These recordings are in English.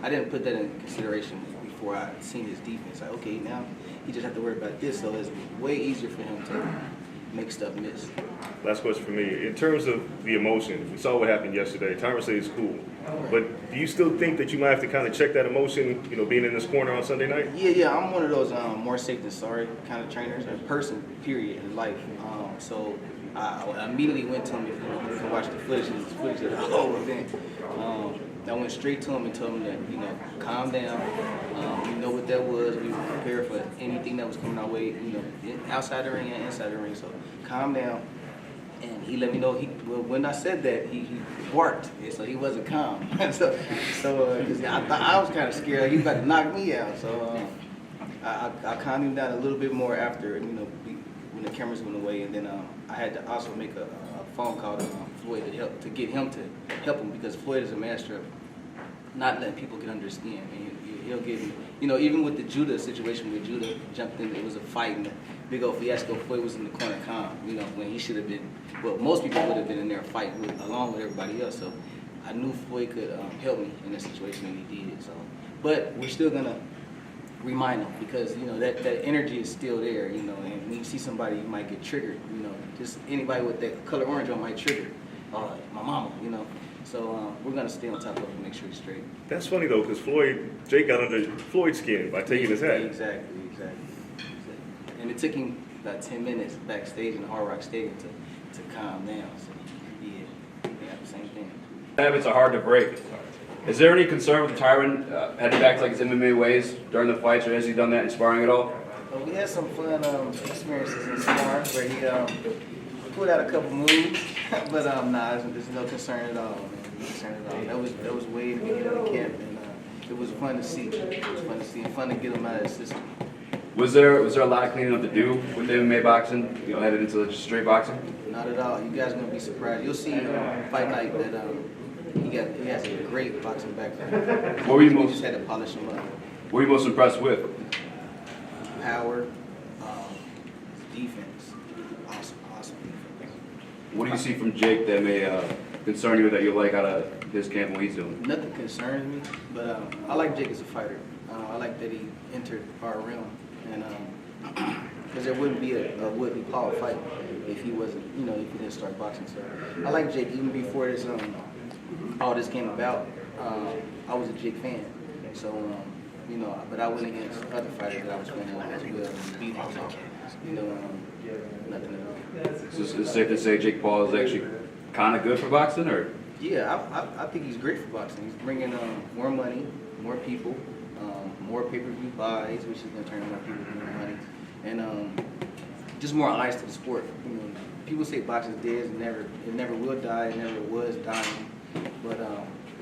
I didn't put that in consideration before I seen his defense. Like, okay, now he just have to worry about this, so it's way easier for him to make stuff miss. Last question for me. In terms of the emotion, we saw what happened yesterday. Tyron said it's cool. But do you still think that you might have to kind of check that emotion, being in this corner on Sunday night? Yeah, I'm one of those more safe than sorry kind of trainers, a person, period, in life. So I immediately went to him, if you can watch the footage of the whole event. I went straight to him and told him that, calm down. You know what that was. We were prepared for anything that was coming our way, outside the ring and inside the ring. So calm down. And he let me know. When I said that, he barked, so he wasn't calm. so I was kind of scared. Like he was about to knock me out. So I calmed him down a little bit more after, when the cameras went away, and then I had to also make a phone call to Floyd to get him to help him, because Floyd is a master of not letting people get under his skin. And he'll get, even with the Judah situation where Judah jumped in, it was a fight and a big old fiasco. Floyd was in the corner calm, when he should have been. Well, most people would have been in there fighting along with everybody else. So I knew Floyd could help me in that situation, and he did. So, but we're still gonna remind them, because that energy is still there, and when you see somebody, you might get triggered, just anybody with that color orange on might trigger my mama, so we're gonna stay on top of it and make sure he's straight. That's funny though, because Jake got under Floyd's skin by taking his hat. Exactly. And it took him about 10 minutes backstage in the Hard Rock Stadium to calm down. So yeah, same thing. Habits are hard to break. Is there any concern with Tyron heading back to his MMA ways during the fights, or has he done that in sparring at all? Well, we had some fun experiences in sparring where he pulled out a couple moves, but there's no concern at all. Man. No concern at all. That was way in the beginning of the camp, and it was fun to see. It was fun to see and fun to get him out of the system. Was there a lot of cleaning up to do with MMA boxing, headed into just straight boxing? Not at all. You guys are gonna be surprised. You'll see fight night that he has a great boxing background. What were you We just had to polish him up. What were you most impressed with? Power, defense, awesome defense. What do you see from Jake that may concern you, that you like out of his camp, what he's doing? Nothing concerns me, but I like Jake as a fighter. I like that he entered our realm, and because there wouldn't be a Woodley Paul fight if he wasn't, if he didn't start boxing. So I like Jake even before this all this came about. I was a Jake fan, so but I went against other fighters that I was winning as well and beat him. So nothing at all. So it's safe to say Jake Paul is actually kind of good for boxing, or? Yeah, I think he's great for boxing. He's bringing more money, more people, more pay-per-view buys, which is going to turn more people into more money, and just more eyes to the sport. People say boxing is dead. It never will die. It never was dying, but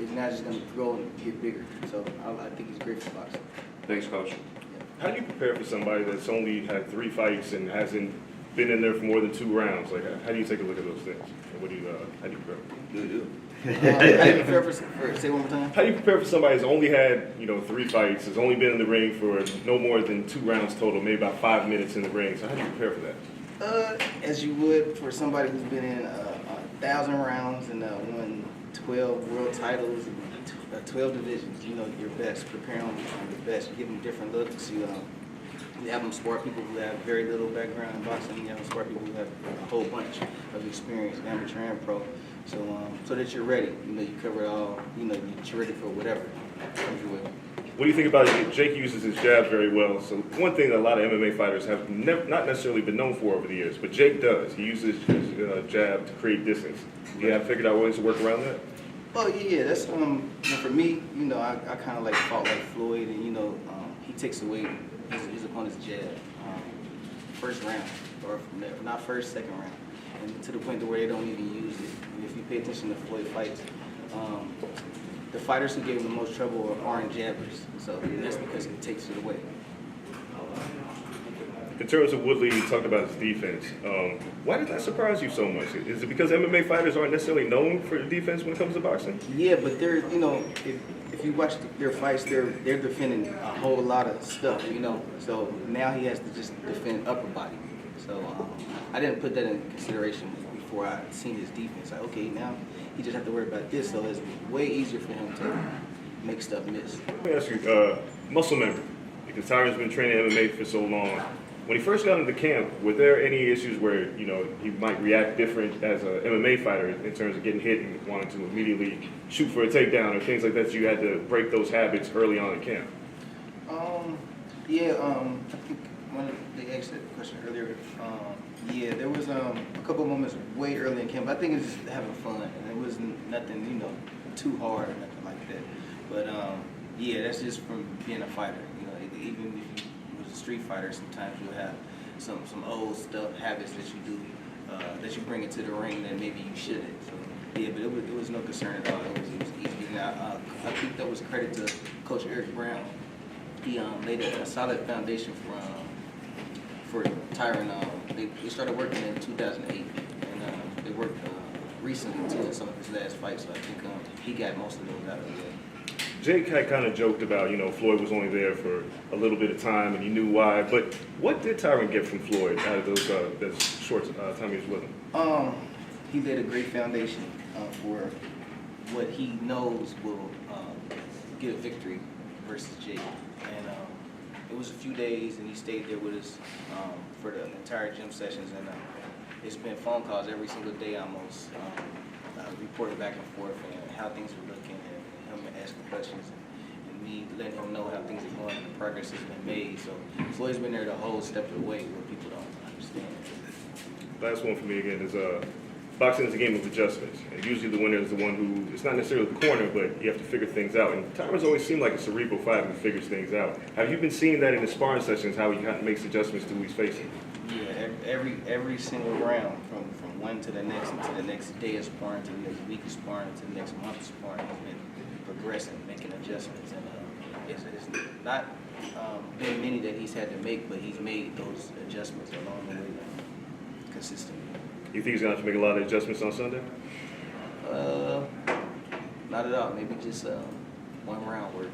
it's now just going to grow and get bigger. So I think he's great for boxing. Thanks, Coach. How do you prepare for somebody that's only had 3 fights and hasn't been in there for more than 2 rounds? Like, how do you take a look at those things? How do you prepare? How do you prepare for? Say one more time. How do you prepare for somebody who's only had 3 fights, has only been in the ring for no more than 2 rounds total, maybe about 5 minutes in the ring? So how do you prepare for that? As you would for somebody who's been in 1,000 rounds and won 12 world titles and 12 divisions. Your best. Prepare them your best. You give them different looks. You have them spar people who have very little background in boxing. You have them spar people who have a whole bunch of experience, amateur and pro. So that you're ready. You cover it all. You're ready for whatever comes your way. What do you think about it? Jake uses his jab very well. So one thing that a lot of MMA fighters have not necessarily been known for over the years, but Jake does. He uses his jab to create distance. You have figured out ways to work around that? Oh yeah, that's for me. I kind of like fought like Floyd, and he takes away his opponent's jab first round, or not first, second round, and to the point to where they don't even use it. And if you pay attention to Floyd fights, the fighters who gave him the most trouble aren't jabbers, so that's because he takes it away. In terms of Woodley, you talked about his defense. Why did that surprise you so much? Is it because MMA fighters aren't necessarily known for defense when it comes to boxing? Yeah, but they're, if you watch their fights, they're defending a whole lot of stuff, So now he has to just defend upper body. So I didn't put that in consideration before I seen his defense. Like, okay, now he just have to worry about this, so it's way easier for him to make stuff miss. Let me ask you, muscle memory, because Tyron's been training MMA for so long. When he first got into camp, were there any issues where he might react different as an MMA fighter in terms of getting hit and wanting to immediately shoot for a takedown or things like that? So you had to break those habits early on in camp. I think they asked that question earlier. There was a couple moments way early in camp. I think it's just having fun, and it was nothing too hard or nothing like that. But that's just from being a fighter. Even if you was a street fighter, sometimes you'll have some old stuff, habits that you do that you bring into the ring that maybe you shouldn't. So but it was no concern at all. It was easy. Now, I think that was credit to Coach Eric Brown. He laid a solid foundation for Tyron. They started working in 2008, and they worked recently too in some of his last fights. So I think he got most of those out of the way. Jake had kind of joked about, Floyd was only there for a little bit of time and he knew why. But what did Tyron get from Floyd out of those short time he was with him? He laid a great foundation for what he knows will get a victory versus Jake. And it was a few days, and he stayed there with us for the entire gym sessions. And it's been phone calls every single day almost, reporting back and forth and how things were looking, and him asking questions, and me letting him know how things are going and the progress has been made. So Floyd's been there the whole step of the way where people don't understand. Last one for me again is boxing is a game of adjustments. And usually the winner is the one who, it's not necessarily the corner, but you have to figure things out. And Tyron's always seemed like a cerebral fighter who figures things out. Have you been seeing that in the sparring sessions, how he kind of makes adjustments to who he's facing? Yeah, every single round, from one to the next, and to the next day of sparring, to the next week of sparring, to the next month of sparring, he's been progressing, making adjustments. And it's not been many that he's had to make, but he's made those adjustments along the way consistently. You think he's going to have to make a lot of adjustments on Sunday? Not at all. Maybe just one round work.